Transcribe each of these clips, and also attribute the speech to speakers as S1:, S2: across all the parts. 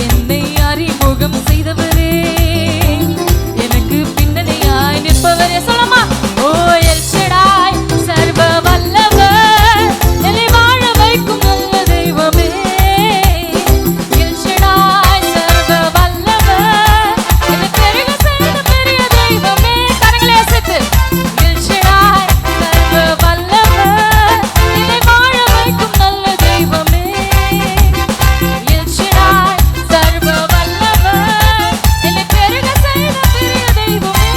S1: என்னை அறிமுகம் செய்தவரே, எனக்கு பின்னணியாய் நிற்பவரே. சொல்லமா, ஓ எல் ஷடாய் சர்வ வல்லவர், என்னை வாழ வைக்கும் நல்ல தெய்வமே. எல் ஷடாய் சர்வ வல்லவர், என்னை பெருக செய்த பெரிய தெய்வமே. கரங்களை அசைத்து, எல் ஷடாய் சர்வ வல்லவர், என்னை வாழ வைக்கும் நல்ல தெய்வமே. எல் ஷடாய் சர்வ வல்லவர், என்னை பெருக செய்த பெரிய தெய்வமே.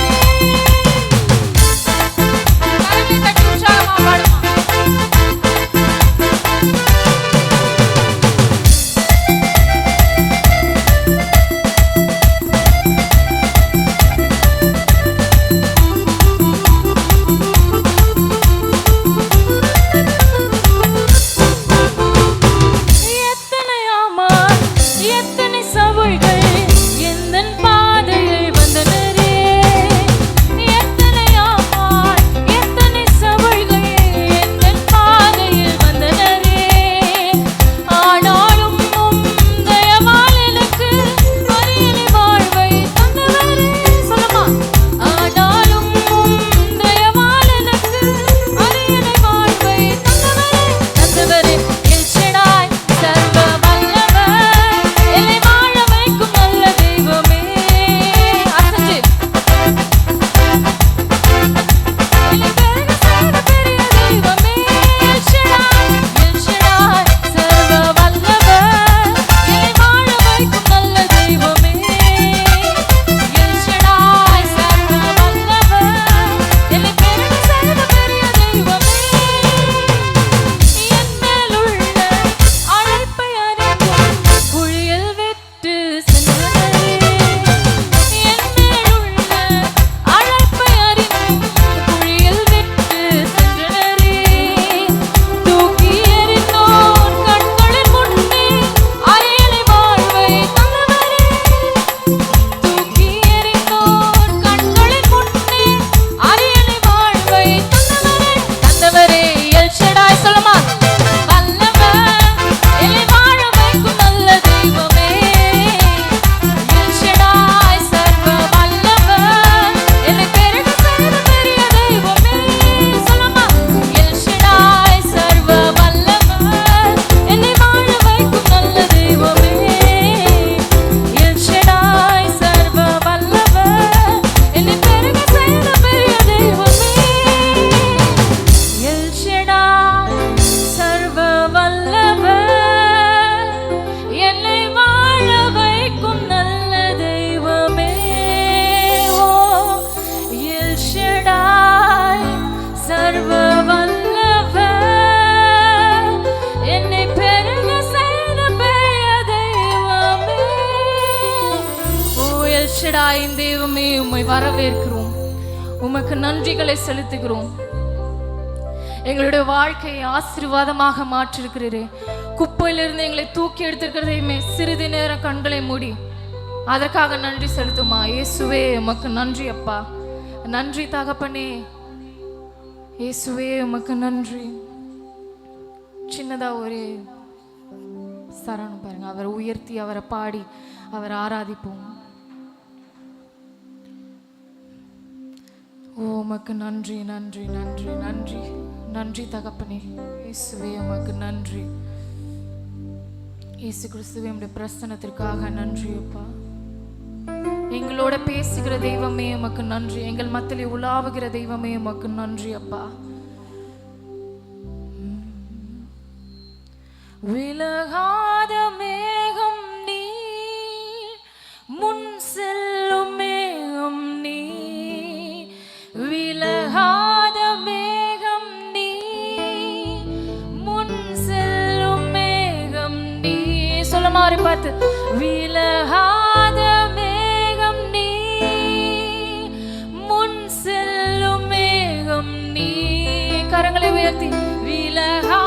S1: கரங்களை தட்டி உற்சாகமா பாடுமா. எத்தனை ஆமான், எத்தனை சவுள்கள் எந்தன் பாதையில் வந்தனரே. எத்தனை ஆமான், எத்தனை சவுள்கள் எந்தன் பாதையில் வந்தனரே. ஆனாலும் உம் தயவால் எனக்கு அரியணை வாழ்வை தந்தவரே. சொல்லுமா, ஆனாலும் உம் தயவால் எனக்கு அரியணை வாழ்வை தந்தவரே. எல் ஷடாய் சர்வ வல்லவர், என்னை வாழ வைக்கும் நல்ல தெய்வமே. அசைச்சு, என்னை பெருக செய்த பெரிய தெய்வமே. எல் ஷடாய் சர்வ வல்லவர், என்னை வாழ வைக்கும் நல்ல தெய்வமே. எல் ஷடாய் சர்வ வல்லவர், என்னை பெருக செய்த பெரிய தெய்வமே. என் மேலுள்ள அழைப்பை அறிந்தும் குழியில் விட்டு சென்றவரே. என் மேலுள்ள அழைப்பை அறிந்தும் குழியில் விட்டு சென்றவரே. தூக்கி எறிந்தோர் கண்களின் முன்னே அரியணை வாழ்வை தந்தவரே. தூக்கி எறிந்தோர் கண்களின் முன்னே அரியணை வாழ்வை தந்தவரே. எல் ஷடாய் சொல்லுமா, வல்லவர், என்னை வாழ வைக்கும் நல்ல தெய்வமே. எல் ஷடாய் சர்வ வல்லவர், என்னை பெருக செய்த பெரிய தெய்வமே. சொல்லுமா, எல் ஷடாய் சர்வ வல்லவர், என்னை வாழ வைக்கும் நல்ல தெய்வமே. எல் ஷடாய் சர்வ வல்லவர், என்னை பெருக செய்த பெரிய தெய்வமே. எல் ஷடாய் சர்வ வல்லவர், என்னை வாழ வைக்கும் நல்ல தெய்வமே. ஓ எல் ஷடாய் சர்வ வல்லவர், என்னை பெருக செய்த பெரிய தெய்வமே. ஓ எல் ஷடாயின் தெய்வமே, உம்மை வரவேற்கிறோம், உமக்கு நன்றிகளை செலுத்துகிறோம். எங்களுடைய வாழ்க்கையை ஆசீர்வாதமாக மாற்றிருக்கிறீரே. குப்பையிலிருந்து எங்களை தூக்கி எடுத்திருக்கிறதையுமே சிறிது நேரம் கண்களை மூடி அதற்காக நன்றி செலுத்துமா. இயேசுவே உமக்கு நன்றி அப்பா, நன்றி தகப்பனே. இயேசுவே உமக்கு நன்றி. சின்னதா ஒரு சரணம் பாருங்க, அவரை உயர்த்தி அவரை பாடி அவரை ஆராதிப்போம். ஓ உமக்கு நன்றி நன்றி நன்றி நன்றி நன்றி தகப்பனே. இயேசுவே உமக்கு நன்றி. இயேசு கிறிஸ்துவே உம்முடைய பிரசன்னத்திற்காக நன்றி அப்பா. எங்களோட பேசுகிற தெய்வமே உமக்கு நன்றி. எங்கள் மத்தியிலே உலாவுகிற தெய்வமே உமக்கு நன்றி அப்பா. விலகாத மேகம் நீ, முன் செல்லும் மேகம் நீ. விலகாத மேகம் நீ, முன் செல்லும் மேகம் நீ. சொல்ல மாதிரி பார்த்து, விலகாத மேகம் நீ, முன் செல்லும் மேகம் நீ. கரங்களை உயர்த்தி, விலகா